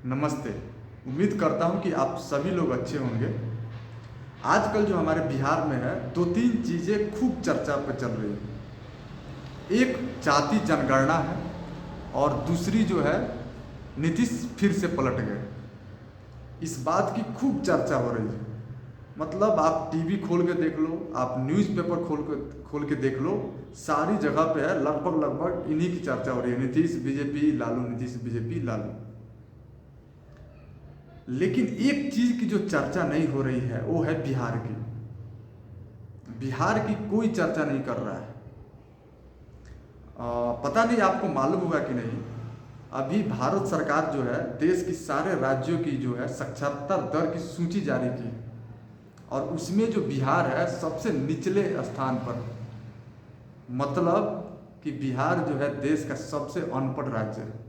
नमस्ते। उम्मीद करता हूँ कि आप सभी लोग अच्छे होंगे। आजकल जो हमारे बिहार में है, दो तीन चीज़ें खूब चर्चा पे चल रही है। एक जाति जनगणना है और दूसरी जो है नीतीश फिर से पलट गए। इस बात की खूब चर्चा हो रही है। मतलब आप टीवी खोल के देख लो, आप न्यूज़पेपर खोल के देख लो, सारी जगह पे है लगभग लगभग इन्हीं की चर्चा हो रही है। Nitish BJP Lalu, Nitish BJP Lalu. लेकिन एक चीज की जो चर्चा नहीं हो रही है वो है बिहार की। बिहार की कोई चर्चा नहीं कर रहा है। पता नहीं आपको मालूम होगा कि नहीं, अभी भारत सरकार जो है देश की सारे राज्यों की जो है साक्षरता दर की सूची जारी की और उसमें जो बिहार है सबसे निचले स्थान पर। मतलब कि बिहार जो है देश का सबसे अनपढ़ राज्य है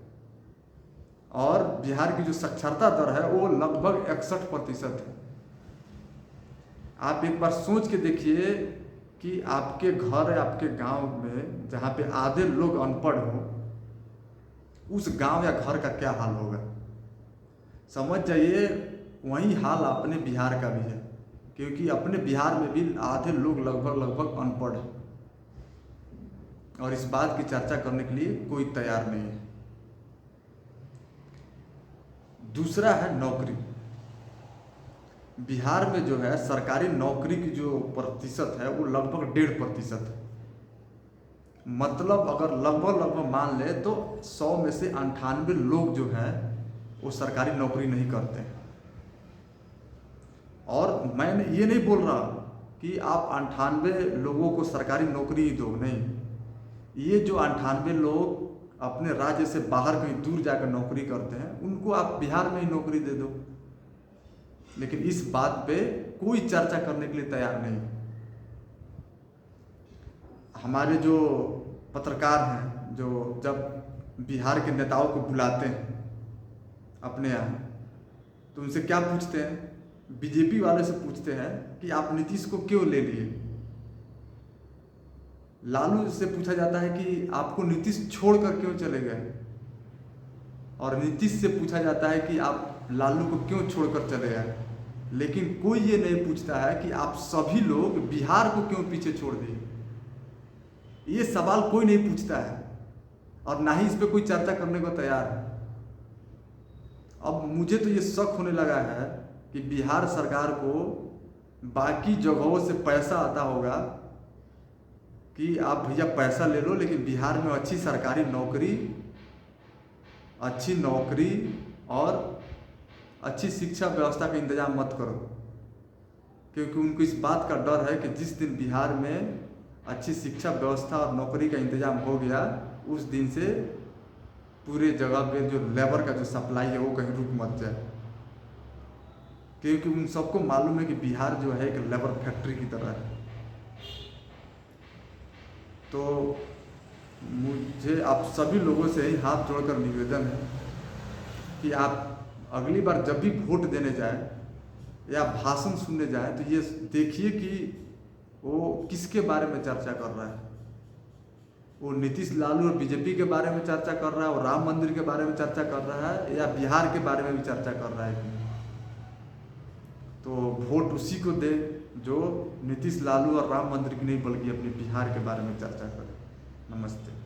और बिहार की जो साक्षरता दर है वो लगभग 61% है। आप एक बार सोच के देखिए कि आपके घर या आपके गांव में जहाँ पे आधे लोग अनपढ़ हो, उस गांव या घर का क्या हाल होगा। समझ जाइए वही हाल अपने बिहार का भी है, क्योंकि अपने बिहार में भी आधे लोग लगभग लगभग अनपढ़ हैं और इस बात की चर्चा करने के लिए कोई तैयार नहीं है। दूसरा है नौकरी। बिहार में जो है सरकारी नौकरी की जो प्रतिशत है वो लगभग 1.5% है। मतलब अगर लगभग लगभग मान ले तो 100 में से 98 लोग जो हैं वो सरकारी नौकरी नहीं करते हैं। और मैं ये नहीं बोल रहा कि आप 98 लोगों को सरकारी नौकरी ही दो, नहीं। ये जो 98 लोग अपने राज्य से बाहर कहीं दूर जाकर नौकरी करते हैं उनको आप बिहार में ही नौकरी दे दो। लेकिन इस बात पे कोई चर्चा करने के लिए तैयार नहीं। हमारे जो पत्रकार हैं जो जब बिहार के नेताओं को बुलाते हैं अपने यहाँ, तो उनसे क्या पूछते हैं? बीजेपी वाले से पूछते हैं कि आप नीतीश को क्यों ले लिए। लालू से पूछा जाता है कि आपको नीतीश छोड़कर क्यों चले गए, और नीतीश से पूछा जाता है कि आप लालू को क्यों छोड़कर चले गए। लेकिन कोई ये नहीं पूछता है कि आप सभी लोग बिहार को क्यों पीछे छोड़ दिए। ये सवाल कोई नहीं पूछता है और ना ही इस पर कोई चर्चा करने को तैयार है। अब मुझे तो ये शक होने लगा है कि बिहार सरकार को बाकी जगहों से पैसा आता होगा कि आप भैया पैसा ले लो, लेकिन बिहार में अच्छी सरकारी नौकरी, अच्छी नौकरी और अच्छी शिक्षा व्यवस्था का इंतजाम मत करो। क्योंकि उनको इस बात का डर है कि जिस दिन बिहार में अच्छी शिक्षा व्यवस्था और नौकरी का इंतजाम हो गया, उस दिन से पूरे जगह पे जो लेबर का जो सप्लाई है वो कहीं रुक मत जाए। क्योंकि उन सबको मालूम है कि बिहार जो है एक लेबर फैक्ट्री की तरह है। तो मुझे आप सभी लोगों से ही हाथ जोड़कर निवेदन है कि आप अगली बार जब भी वोट देने जाए या भाषण सुनने जाए तो ये देखिए कि वो किसके बारे में चर्चा कर रहा है। वो नीतीश लालू और बीजेपी के बारे में चर्चा कर रहा है और राम मंदिर के बारे में चर्चा कर रहा है, या बिहार के बारे में भी चर्चा कर रहा है। तो वोट उसी को दे जो नीतीश लालू और राम मंदिर की नहीं बल्कि अपने बिहार के बारे में चर्चा करे। नमस्ते।